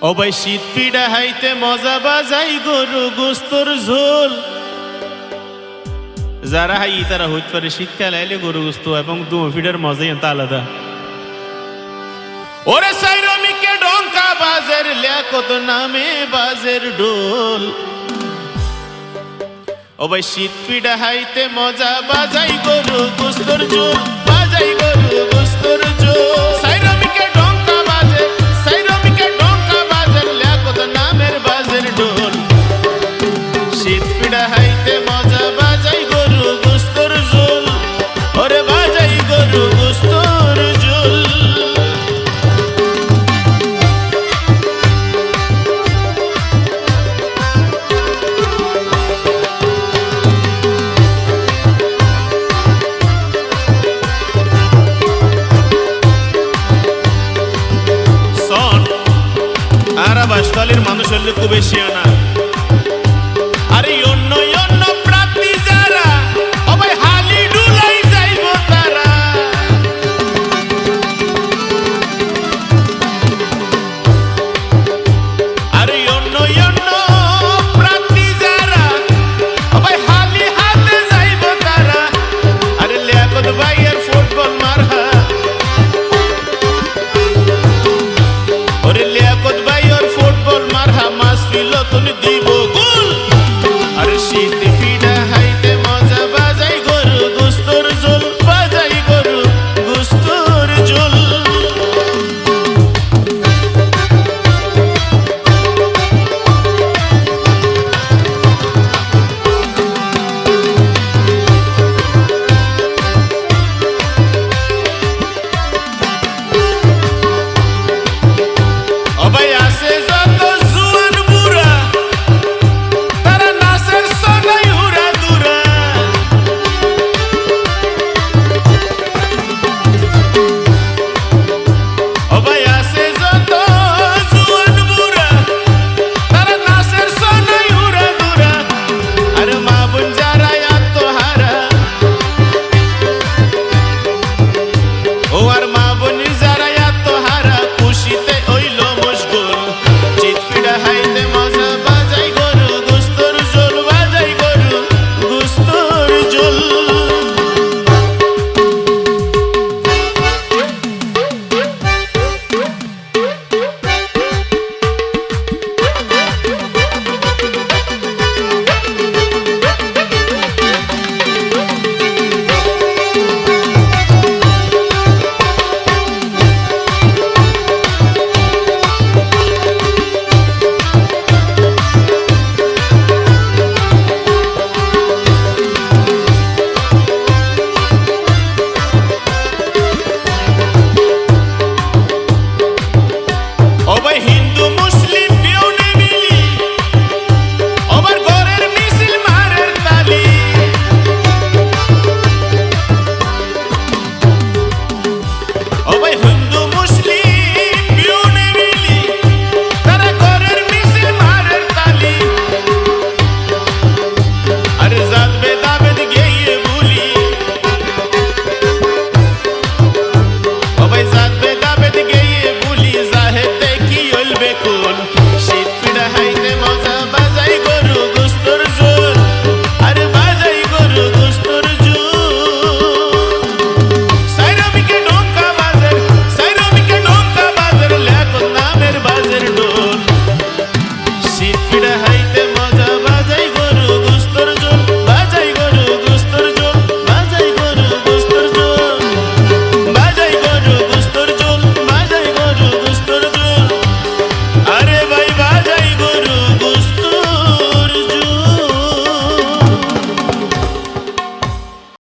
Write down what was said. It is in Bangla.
ও ভাই শীত পিঠা হাইতে মজা বাজাই গরু গোস্তর ঝোল। যারা হাই তারা হইতে পারে শীতকাল আইলে গরু গোস্ত এবং দুমো পিঠার মজাই এত আলাদা। ওরে সাইরমিকে ডঙ্কা বাজের লেকত নামে বাজের ডোল। ও ভাই শীত পিঠা হাইতে মজা বাজাই গরু গোস্তর ঝোল, বাজাই গরু গোস্তর ঝোল। সাইরমিকে ডঙ্কা বাজে, সাইরমিকে ডঙ্কা বাজের লেকত নামের বাজের ডোল। শীত পিঠা হাইতে মজা বাজাই গরু গোস্তর ঝোল, ওরে বাজাই গরু গোস্তর ঝোল। বাসকালের মানুষ হলে খুব বেশি আনা। আরে অন্য অন্য প্রার্থী যারা সবাই হালি ডুলাই যাইব তারা। আরে অন্য অন্য প্রার্থী যারা সবাই হালি হাতে যাইব তারা। আরে লিয়াকত ভাইয়ের ফুটবল মারহা, ওরে লিয়াকত ভাই ফুটবল মারহা মাস ফিল তুমি